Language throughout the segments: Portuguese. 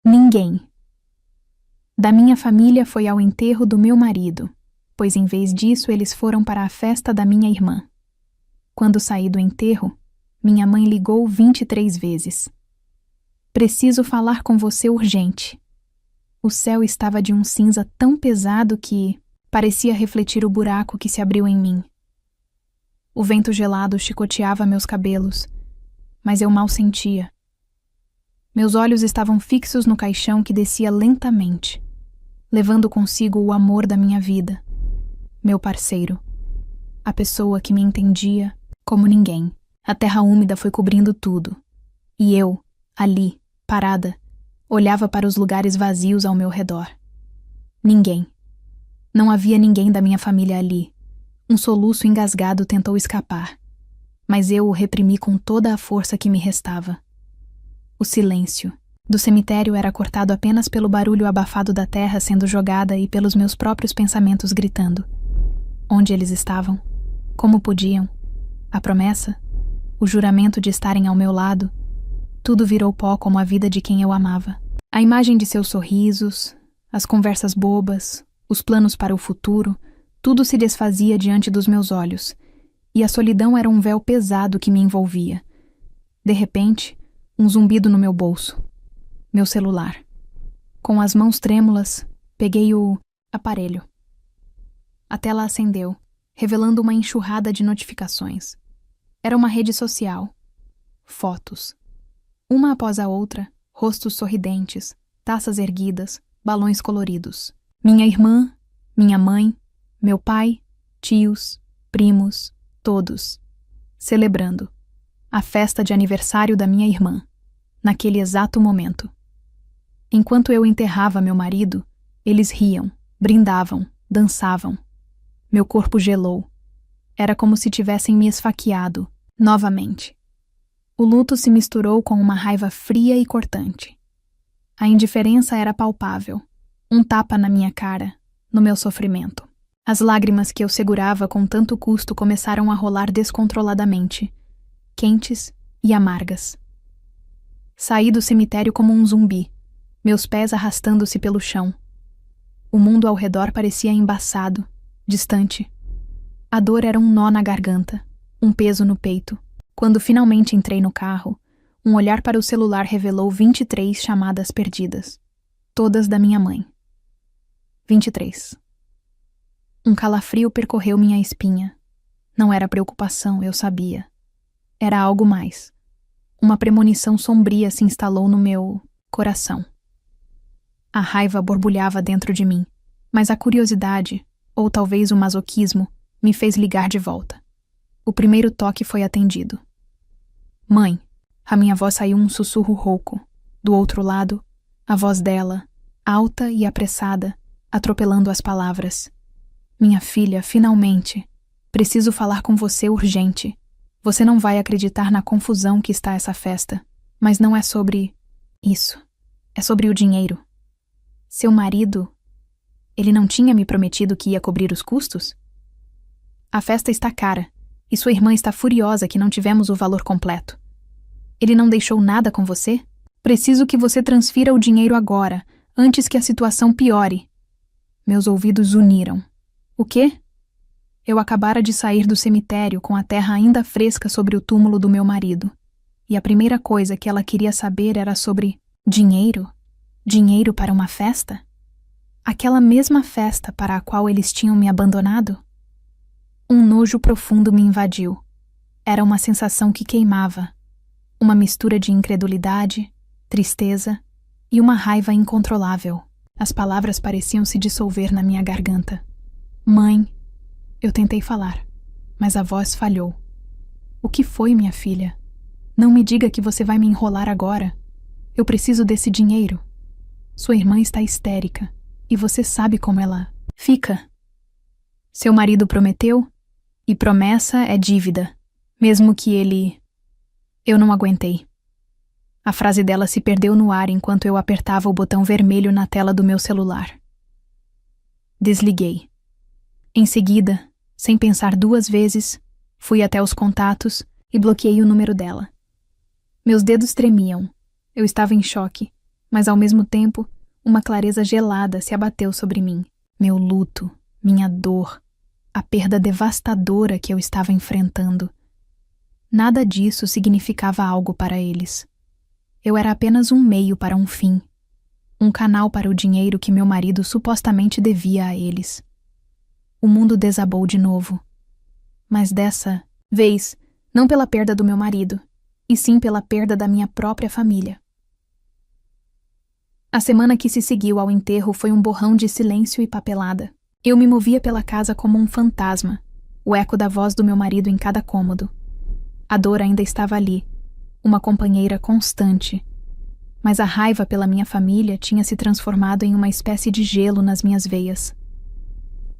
Ninguém. Da minha família foi ao enterro do meu marido, pois em vez disso eles foram para a festa da minha irmã. Quando saí do enterro, minha mãe ligou 23 vezes. Preciso falar com você urgente. O céu estava de um cinza tão pesado que parecia refletir o buraco que se abriu em mim. O vento gelado chicoteava meus cabelos, mas eu mal sentia. Meus olhos estavam fixos no caixão que descia lentamente, levando consigo o amor da minha vida, meu parceiro, a pessoa que me entendia como ninguém. A terra úmida foi cobrindo tudo, e eu, ali, parada, olhava para os lugares vazios ao meu redor. Ninguém. Não havia ninguém da minha família ali. Um soluço engasgado tentou escapar, mas eu o reprimi com toda a força que me restava. O silêncio do cemitério era cortado apenas pelo barulho abafado da terra sendo jogada e pelos meus próprios pensamentos gritando. Onde eles estavam? Como podiam? A promessa? O juramento de estarem ao meu lado? Tudo virou pó como a vida de quem eu amava. A imagem de seus sorrisos, as conversas bobas, os planos para o futuro, tudo se desfazia diante dos meus olhos, e a solidão era um véu pesado que me envolvia. De repente, um zumbido no meu bolso. Meu celular. Com as mãos trêmulas, peguei o aparelho. A tela acendeu, revelando uma enxurrada de notificações. Era uma rede social. Fotos. Uma após a outra, rostos sorridentes, taças erguidas, balões coloridos. Minha irmã, minha mãe, meu pai, tios, primos, todos. Celebrando. A festa de aniversário da minha irmã, naquele exato momento. Enquanto eu enterrava meu marido, eles riam, brindavam, dançavam. Meu corpo gelou. Era como se tivessem me esfaqueado, novamente. O luto se misturou com uma raiva fria e cortante. A indiferença era palpável, um tapa na minha cara, no meu sofrimento. As lágrimas que eu segurava com tanto custo começaram a rolar descontroladamente, quentes e amargas. Saí do cemitério como um zumbi, meus pés arrastando-se pelo chão. O mundo ao redor parecia embaçado, distante. A dor era um nó na garganta, um peso no peito. Quando finalmente entrei no carro, um olhar para o celular revelou 23 chamadas perdidas. Todas da minha mãe. 23. Um calafrio percorreu minha espinha. Não era preocupação, eu sabia. Era algo mais. Uma premonição sombria se instalou no meu coração. A raiva borbulhava dentro de mim, mas a curiosidade, ou talvez o masoquismo, me fez ligar de volta. O primeiro toque foi atendido. Mãe, a minha voz saiu um sussurro rouco. Do outro lado, a voz dela, alta e apressada, atropelando as palavras. Minha filha, finalmente. Preciso falar com você urgente. Você não vai acreditar na confusão que está essa festa, mas não é sobre isso. É sobre o dinheiro. Seu marido, ele não tinha me prometido que ia cobrir os custos? A festa está cara, e sua irmã está furiosa que não tivemos o valor completo. Ele não deixou nada com você? Preciso que você transfira o dinheiro agora, antes que a situação piore. Meus ouvidos uniram. O quê? Eu acabara de sair do cemitério com a terra ainda fresca sobre o túmulo do meu marido. E a primeira coisa que ela queria saber era sobre dinheiro? Dinheiro para uma festa? Aquela mesma festa para a qual eles tinham me abandonado? Um nojo profundo me invadiu. Era uma sensação que queimava. Uma mistura de incredulidade, tristeza e uma raiva incontrolável. As palavras pareciam se dissolver na minha garganta. Mãe, eu tentei falar, mas a voz falhou. O que foi, minha filha? Não me diga que você vai me enrolar agora. Eu preciso desse dinheiro. Sua irmã está histérica, e você sabe como ela fica. Seu marido prometeu, e promessa é dívida, mesmo que ele... Eu não aguentei. A frase dela se perdeu no ar enquanto eu apertava o botão vermelho na tela do meu celular. Desliguei. Em seguida, sem pensar duas vezes, fui até os contatos e bloqueei o número dela. Meus dedos tremiam. Eu estava em choque, Mas ao mesmo tempo, uma clareza gelada se abateu sobre mim. Meu luto, minha dor, a perda devastadora que eu estava enfrentando. Nada disso significava algo para eles. Eu era apenas um meio para um fim. Um canal para o dinheiro que meu marido supostamente devia a eles. O mundo desabou de novo. Mas dessa vez, não pela perda do meu marido, e sim pela perda da minha própria família. A semana que se seguiu ao enterro foi um borrão de silêncio e papelada. Eu me movia pela casa como um fantasma, o eco da voz do meu marido em cada cômodo. A dor ainda estava ali, uma companheira constante, mas a raiva pela minha família tinha se transformado em uma espécie de gelo nas minhas veias.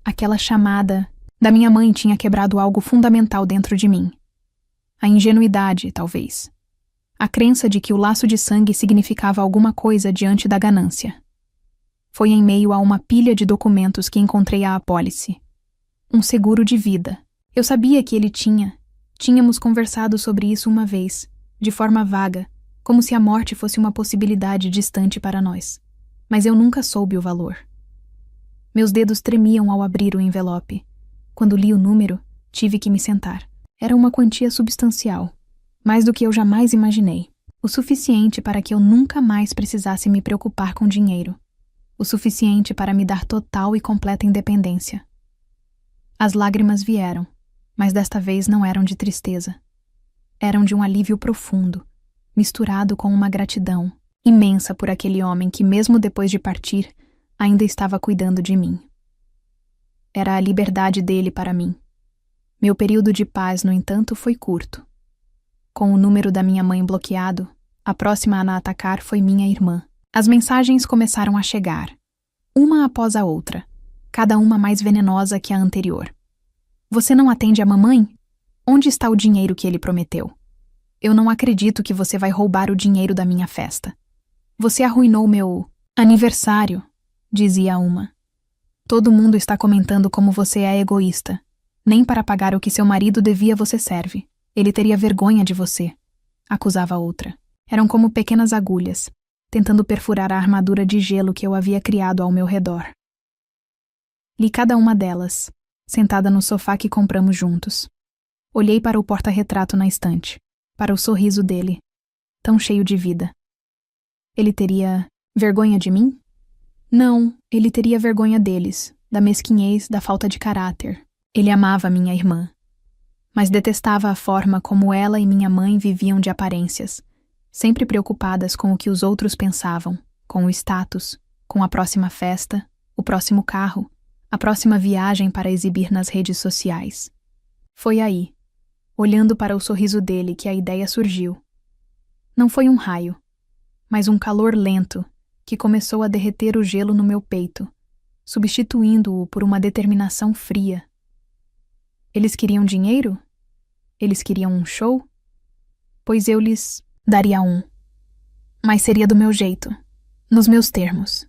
Aquela chamada da minha mãe tinha quebrado algo fundamental dentro de mim. A ingenuidade, talvez. A crença de que o laço de sangue significava alguma coisa diante da ganância. Foi em meio a uma pilha de documentos que encontrei a apólice. Um seguro de vida. Eu sabia que ele tinha. Tínhamos conversado sobre isso uma vez, de forma vaga, como se a morte fosse uma possibilidade distante para nós. Mas eu nunca soube o valor. Meus dedos tremiam ao abrir o envelope. Quando li o número, tive que me sentar. Era uma quantia substancial, mais do que eu jamais imaginei. O suficiente para que eu nunca mais precisasse me preocupar com dinheiro. O suficiente para me dar total e completa independência. As lágrimas vieram, mas desta vez não eram de tristeza. Eram de um alívio profundo, misturado com uma gratidão imensa por aquele homem que, mesmo depois de partir, ainda estava cuidando de mim. Era a liberdade dele para mim. Meu período de paz, no entanto, foi curto. Com o número da minha mãe bloqueado, a próxima a atacar foi minha irmã. As mensagens começaram a chegar, uma após a outra, cada uma mais venenosa que a anterior. Você não atende a mamãe? Onde está o dinheiro que ele prometeu? Eu não acredito que você vai roubar o dinheiro da minha festa. Você arruinou meu aniversário, dizia uma. Todo mundo está comentando como você é egoísta. Nem para pagar o que seu marido devia você serve. Ele teria vergonha de você, acusava outra. Eram como pequenas agulhas, tentando perfurar a armadura de gelo que eu havia criado ao meu redor. Li cada uma delas, sentada no sofá que compramos juntos. Olhei para o porta-retrato na estante, para o sorriso dele, tão cheio de vida. Ele teria vergonha de mim? Não, ele teria vergonha deles, da mesquinhez, da falta de caráter. Ele amava minha irmã, mas detestava a forma como ela e minha mãe viviam de aparências, sempre preocupadas com o que os outros pensavam, com o status, com a próxima festa, o próximo carro, a próxima viagem para exibir nas redes sociais. Foi aí, olhando para o sorriso dele, que a ideia surgiu. Não foi um raio, mas um calor lento que começou a derreter o gelo no meu peito, substituindo-o por uma determinação fria. Eles queriam dinheiro? Eles queriam um show? Pois eu lhes daria um. Mas seria do meu jeito, nos meus termos.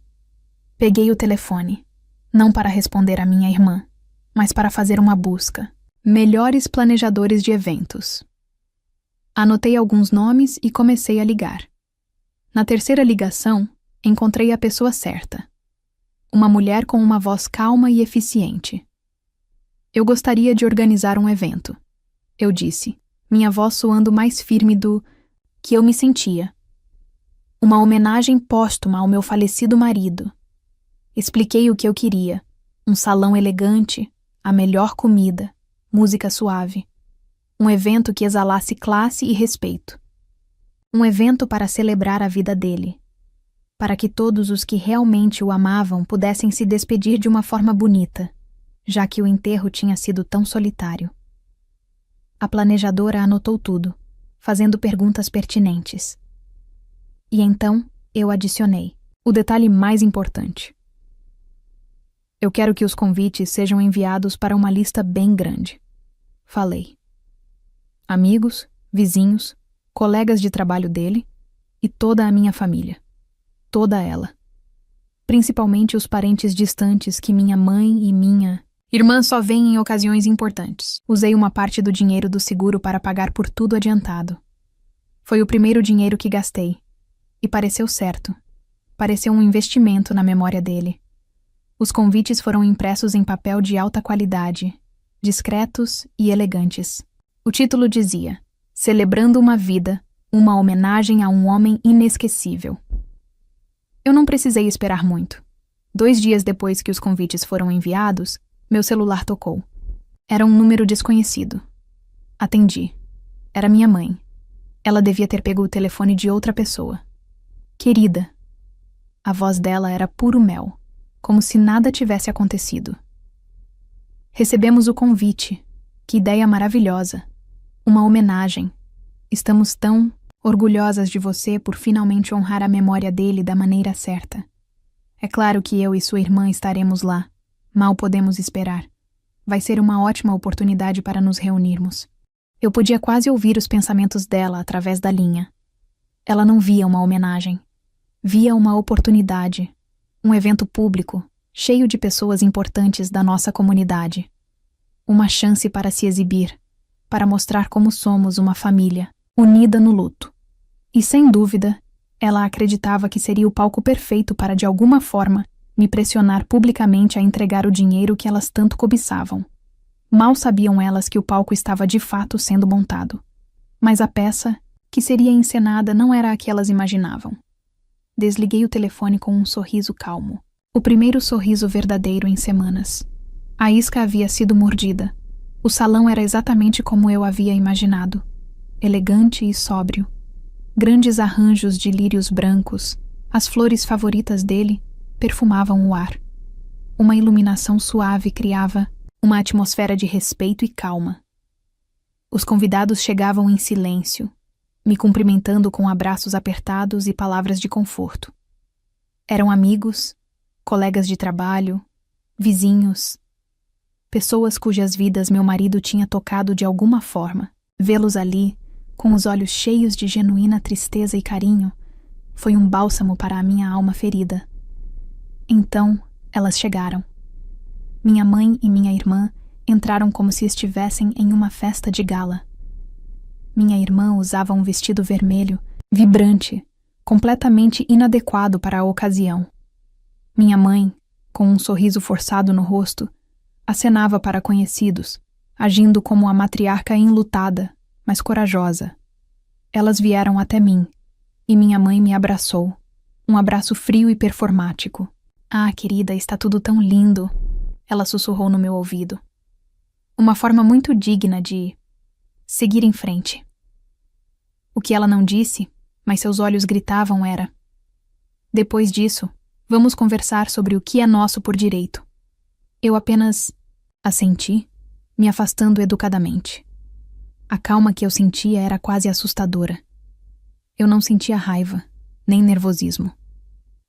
Peguei o telefone, não para responder à minha irmã, mas para fazer uma busca. Melhores planejadores de eventos. Anotei alguns nomes e comecei a ligar. Na terceira ligação, encontrei a pessoa certa. Uma mulher com uma voz calma e eficiente. Eu gostaria de organizar um evento, eu disse, minha voz soando mais firme do que eu me sentia. Uma homenagem póstuma ao meu falecido marido. Expliquei o que eu queria, um salão elegante, a melhor comida, música suave. Um evento que exalasse classe e respeito. Um evento para celebrar a vida dele. Para que todos os que realmente o amavam pudessem se despedir de uma forma bonita, já que o enterro tinha sido tão solitário. A planejadora anotou tudo, fazendo perguntas pertinentes. E então eu adicionei o detalhe mais importante. Eu quero que os convites sejam enviados para uma lista bem grande. Falei. Amigos, vizinhos, colegas de trabalho dele e toda a minha família. Toda ela. Principalmente os parentes distantes que minha mãe e minha irmã só veem em ocasiões importantes. Usei uma parte do dinheiro do seguro para pagar por tudo adiantado. Foi o primeiro dinheiro que gastei. E pareceu certo. Pareceu um investimento na memória dele. Os convites foram impressos em papel de alta qualidade, discretos e elegantes. O título dizia: Celebrando uma vida, uma homenagem a um homem inesquecível. Eu não precisei esperar muito. 2 dias depois que os convites foram enviados, meu celular tocou. Era um número desconhecido. Atendi. Era minha mãe. Ela devia ter pego o telefone de outra pessoa. Querida. A voz dela era puro mel, como se nada tivesse acontecido. Recebemos o convite. Que ideia maravilhosa. Uma homenagem. Estamos tão orgulhosas de você por finalmente honrar a memória dele da maneira certa. É claro que eu e sua irmã estaremos lá. Mal podemos esperar. Vai ser uma ótima oportunidade para nos reunirmos. Eu podia quase ouvir os pensamentos dela através da linha. Ela não via uma homenagem. Via uma oportunidade. Um evento público, cheio de pessoas importantes da nossa comunidade. Uma chance para se exibir, para mostrar como somos uma família, unida no luto. E sem dúvida, ela acreditava que seria o palco perfeito para, de alguma forma, me pressionar publicamente a entregar o dinheiro que elas tanto cobiçavam. Mal sabiam elas que o palco estava de fato sendo montado. Mas a peça, que seria encenada, não era a que elas imaginavam. Desliguei o telefone com um sorriso calmo. O primeiro sorriso verdadeiro em semanas. A isca havia sido mordida. O salão era exatamente como eu havia imaginado. Elegante e sóbrio. Grandes arranjos de lírios brancos, as flores favoritas dele, perfumavam o ar. Uma iluminação suave criava uma atmosfera de respeito e calma. Os convidados chegavam em silêncio, me cumprimentando com abraços apertados e palavras de conforto. Eram amigos, colegas de trabalho, vizinhos, pessoas cujas vidas meu marido tinha tocado de alguma forma. Vê-los ali, com os olhos cheios de genuína tristeza e carinho, foi um bálsamo para a minha alma ferida. Então, elas chegaram. Minha mãe e minha irmã entraram como se estivessem em uma festa de gala. Minha irmã usava um vestido vermelho, vibrante, completamente inadequado para a ocasião. Minha mãe, com um sorriso forçado no rosto, acenava para conhecidos, agindo como a matriarca enlutada, mas corajosa. Elas vieram até mim, e minha mãe me abraçou, um abraço frio e performático. Ah, querida, está tudo tão lindo, ela sussurrou no meu ouvido. Uma forma muito digna de seguir em frente. O que ela não disse, mas seus olhos gritavam era: depois disso, vamos conversar sobre o que é nosso por direito. Eu apenas assenti, me afastando educadamente. A calma que eu sentia era quase assustadora. Eu não sentia raiva, nem nervosismo.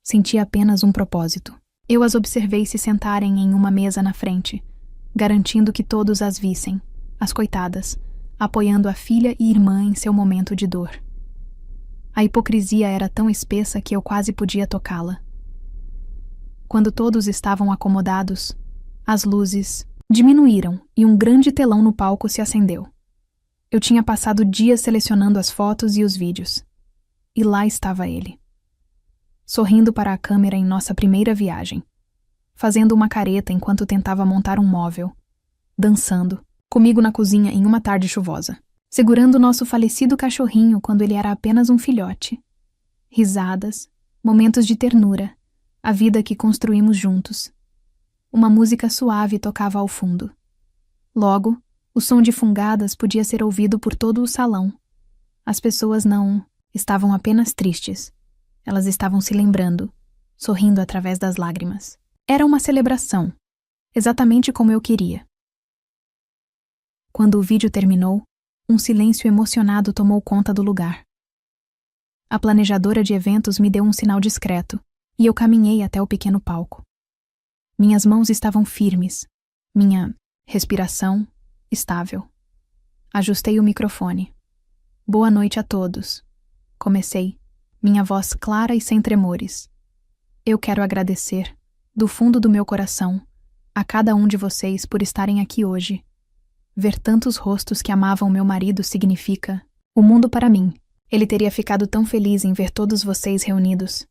Sentia apenas um propósito. Eu as observei se sentarem em uma mesa na frente, garantindo que todos as vissem, as coitadas, apoiando a filha e irmã em seu momento de dor. A hipocrisia era tão espessa que eu quase podia tocá-la. Quando todos estavam acomodados, as luzes diminuíram e um grande telão no palco se acendeu. Eu tinha passado dias selecionando as fotos e os vídeos. E lá estava ele. Sorrindo para a câmera em nossa primeira viagem. Fazendo uma careta enquanto tentava montar um móvel. Dançando, comigo na cozinha em uma tarde chuvosa. Segurando nosso falecido cachorrinho quando ele era apenas um filhote. Risadas, momentos de ternura, a vida que construímos juntos. Uma música suave tocava ao fundo. Logo, o som de fungadas podia ser ouvido por todo o salão. As pessoas não estavam apenas tristes. Elas estavam se lembrando, sorrindo através das lágrimas. Era uma celebração, exatamente como eu queria. Quando o vídeo terminou, um silêncio emocionado tomou conta do lugar. A planejadora de eventos me deu um sinal discreto, e eu caminhei até o pequeno palco. Minhas mãos estavam firmes, minha respiração estável. Ajustei o microfone. Boa noite a todos. Comecei, minha voz clara e sem tremores. Eu quero agradecer, do fundo do meu coração, a cada um de vocês por estarem aqui hoje. Ver tantos rostos que amavam meu marido significa o mundo para mim. Ele teria ficado tão feliz em ver todos vocês reunidos.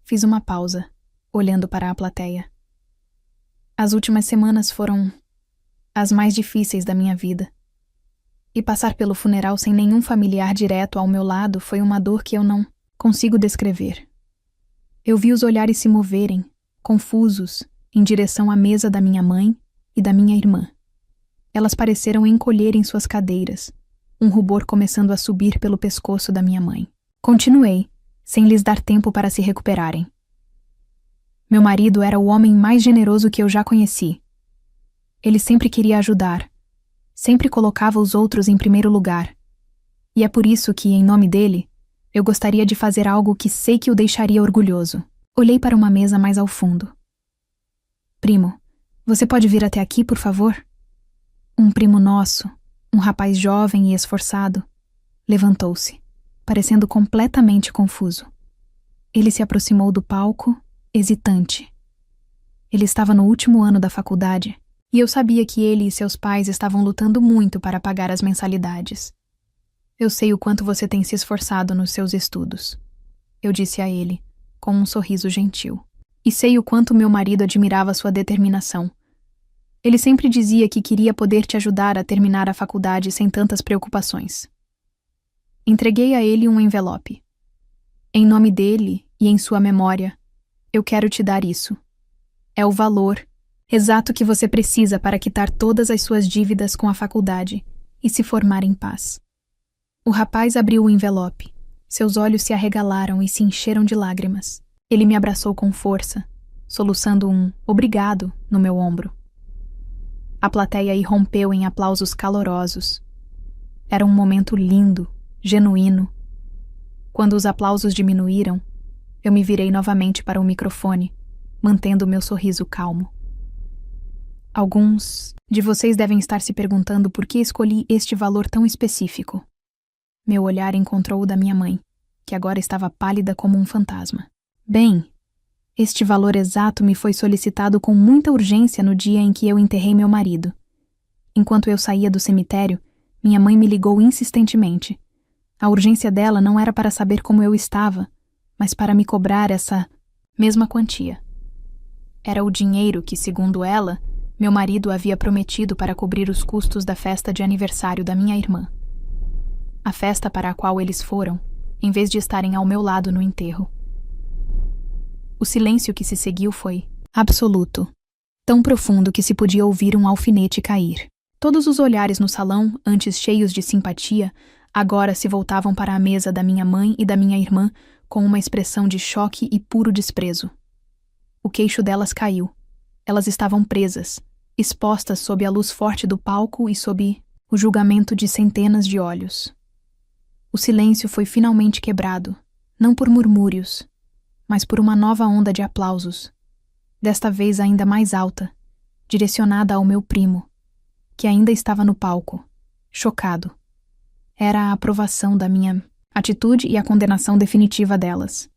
Fiz uma pausa, olhando para a plateia. As últimas semanas foram as mais difíceis da minha vida. E passar pelo funeral sem nenhum familiar direto ao meu lado foi uma dor que eu não consigo descrever. Eu vi os olhares se moverem, confusos, em direção à mesa da minha mãe e da minha irmã. Elas pareceram encolher em suas cadeiras, um rubor começando a subir pelo pescoço da minha mãe. Continuei, sem lhes dar tempo para se recuperarem. Meu marido era o homem mais generoso que eu já conheci. Ele sempre queria ajudar, sempre colocava os outros em primeiro lugar. E é por isso que, em nome dele, eu gostaria de fazer algo que sei que o deixaria orgulhoso. Olhei para uma mesa mais ao fundo. Primo, você pode vir até aqui, por favor? Um primo nosso, um rapaz jovem e esforçado, levantou-se, parecendo completamente confuso. Ele se aproximou do palco, hesitante. Ele estava no último ano da faculdade, e eu sabia que ele e seus pais estavam lutando muito para pagar as mensalidades. Eu sei o quanto você tem se esforçado nos seus estudos, eu disse a ele, com um sorriso gentil. E sei o quanto meu marido admirava sua determinação. Ele sempre dizia que queria poder te ajudar a terminar a faculdade sem tantas preocupações. Entreguei a ele um envelope. Em nome dele e em sua memória, eu quero te dar isso. É o valor exato que você precisa para quitar todas as suas dívidas com a faculdade e se formar em paz. O rapaz abriu o envelope. Seus olhos se arregalaram e se encheram de lágrimas. Ele me abraçou com força, soluçando um obrigado no meu ombro. A plateia irrompeu em aplausos calorosos. Era um momento lindo, genuíno. Quando os aplausos diminuíram, eu me virei novamente para o microfone, mantendo meu sorriso calmo. Alguns de vocês devem estar se perguntando por que escolhi este valor tão específico. Meu olhar encontrou o da minha mãe, que agora estava pálida como um fantasma. Bem, este valor exato me foi solicitado com muita urgência no dia em que eu enterrei meu marido. Enquanto eu saía do cemitério, minha mãe me ligou insistentemente. A urgência dela não era para saber como eu estava, mas para me cobrar essa mesma quantia. Era o dinheiro que, segundo ela, meu marido havia prometido para cobrir os custos da festa de aniversário da minha irmã. A festa para a qual eles foram, em vez de estarem ao meu lado no enterro. O silêncio que se seguiu foi absoluto, tão profundo que se podia ouvir um alfinete cair. Todos os olhares no salão, antes cheios de simpatia, agora se voltavam para a mesa da minha mãe e da minha irmã com uma expressão de choque e puro desprezo. O queixo delas caiu. Elas estavam presas, expostas sob a luz forte do palco e sob o julgamento de centenas de olhos. O silêncio foi finalmente quebrado, não por murmúrios, mas por uma nova onda de aplausos, desta vez ainda mais alta, direcionada ao meu primo, que ainda estava no palco, chocado. Era a aprovação da minha atitude e a condenação definitiva delas.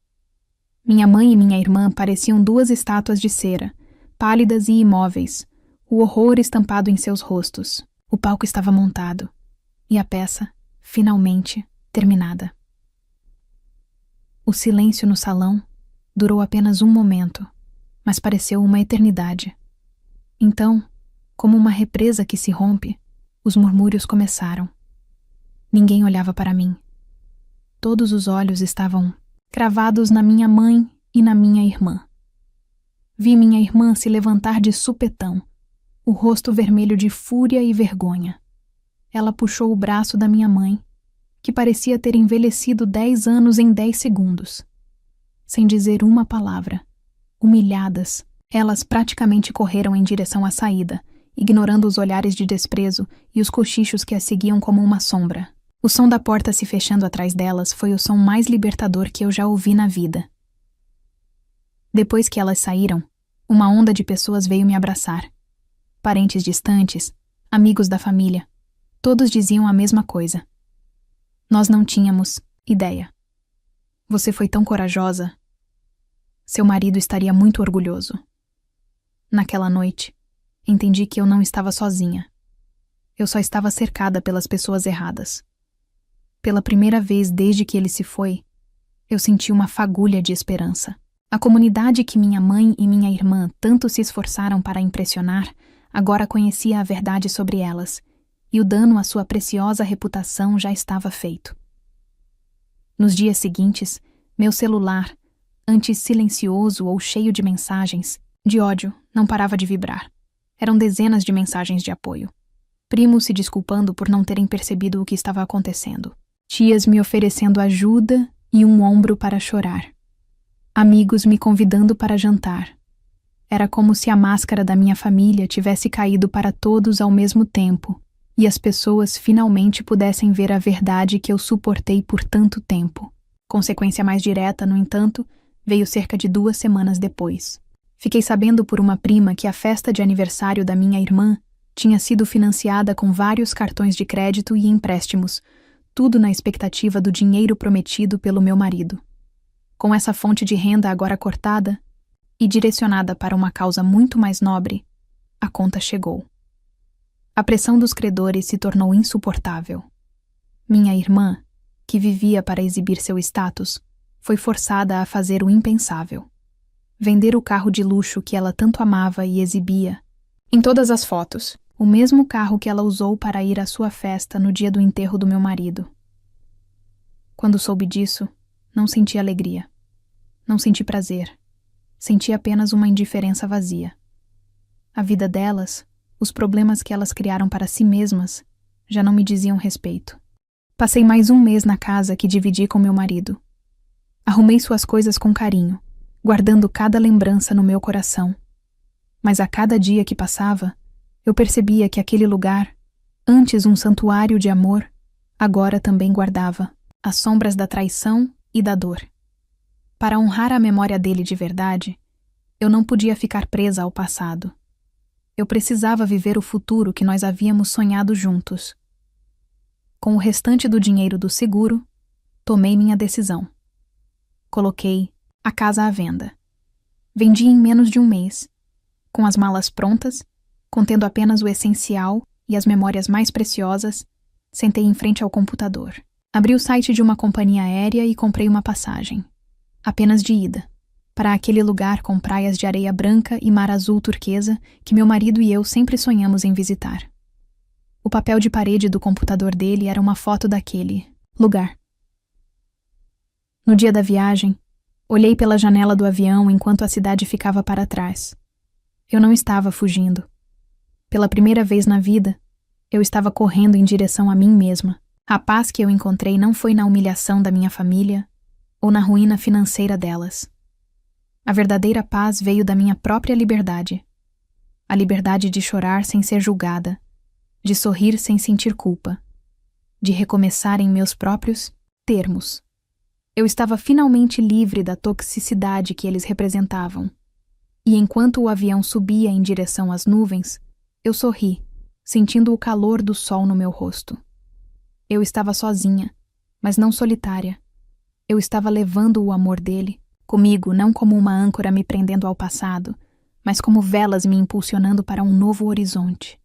Minha mãe e minha irmã pareciam duas estátuas de cera, pálidas e imóveis, o horror estampado em seus rostos. O palco estava montado, e a peça, finalmente, terminada. O silêncio no salão durou apenas um momento, mas pareceu uma eternidade. Então, como uma represa que se rompe, os murmúrios começaram. Ninguém olhava para mim. Todos os olhos estavam cravados na minha mãe e na minha irmã. Vi minha irmã se levantar de supetão, o rosto vermelho de fúria e vergonha. Ela puxou o braço da minha mãe, que parecia ter envelhecido 10 anos em 10 segundos. Sem dizer uma palavra, humilhadas, elas praticamente correram em direção à saída, ignorando os olhares de desprezo e os cochichos que as seguiam como uma sombra. O som da porta se fechando atrás delas foi o som mais libertador que eu já ouvi na vida. Depois que elas saíram, uma onda de pessoas veio me abraçar. Parentes distantes, amigos da família, todos diziam a mesma coisa. Nós não tínhamos ideia. Você foi tão corajosa. Seu marido estaria muito orgulhoso. Naquela noite, entendi que eu não estava sozinha. Eu só estava cercada pelas pessoas erradas. Pela primeira vez desde que ele se foi, eu senti uma fagulha de esperança. A comunidade que minha mãe e minha irmã tanto se esforçaram para impressionar, agora conhecia a verdade sobre elas, e o dano à sua preciosa reputação já estava feito. Nos dias seguintes, meu celular, antes silencioso ou cheio de mensagens, de ódio, não parava de vibrar. Eram dezenas de mensagens de apoio. Primos se desculpando por não terem percebido o que estava acontecendo. Tias me oferecendo ajuda e um ombro para chorar. Amigos me convidando para jantar. Era como se a máscara da minha família tivesse caído para todos ao mesmo tempo, e as pessoas finalmente pudessem ver a verdade que eu suportei por tanto tempo. Consequência mais direta, no entanto, veio cerca de 2 semanas depois. Fiquei sabendo por uma prima que a festa de aniversário da minha irmã tinha sido financiada com vários cartões de crédito e empréstimos, tudo na expectativa do dinheiro prometido pelo meu marido. Com essa fonte de renda agora cortada e direcionada para uma causa muito mais nobre, a conta chegou. A pressão dos credores se tornou insuportável. Minha irmã, que vivia para exibir seu status, foi forçada a fazer o impensável: vender o carro de luxo que ela tanto amava e exibia em todas as fotos, o mesmo carro que ela usou para ir à sua festa no dia do enterro do meu marido. Quando soube disso, não senti alegria. Não senti prazer. Senti apenas uma indiferença vazia. A vida delas, os problemas que elas criaram para si mesmas, já não me diziam respeito. Passei mais 1 mês na casa que dividi com meu marido. Arrumei suas coisas com carinho, guardando cada lembrança no meu coração. Mas a cada dia que passava, eu percebia que aquele lugar, antes um santuário de amor, agora também guardava as sombras da traição e da dor. Para honrar a memória dele de verdade, eu não podia ficar presa ao passado. Eu precisava viver o futuro que nós havíamos sonhado juntos. Com o restante do dinheiro do seguro, tomei minha decisão. Coloquei a casa à venda. Vendi em menos de 1 mês, com as malas prontas, contendo apenas o essencial e as memórias mais preciosas. Sentei em frente ao computador. Abri o site de uma companhia aérea e comprei uma passagem. Apenas de ida, para aquele lugar com praias de areia branca e mar azul turquesa que meu marido e eu sempre sonhamos em visitar. O papel de parede do computador dele era uma foto daquele lugar. No dia da viagem, olhei pela janela do avião enquanto a cidade ficava para trás. Eu não estava fugindo. Pela primeira vez na vida, eu estava correndo em direção a mim mesma. A paz que eu encontrei não foi na humilhação da minha família ou na ruína financeira delas. A verdadeira paz veio da minha própria liberdade. A liberdade de chorar sem ser julgada, de sorrir sem sentir culpa, de recomeçar em meus próprios termos. Eu estava finalmente livre da toxicidade que eles representavam. E enquanto o avião subia em direção às nuvens, eu sorri, sentindo o calor do sol no meu rosto. Eu estava sozinha, mas não solitária. Eu estava levando o amor dele comigo, não como uma âncora me prendendo ao passado, mas como velas me impulsionando para um novo horizonte.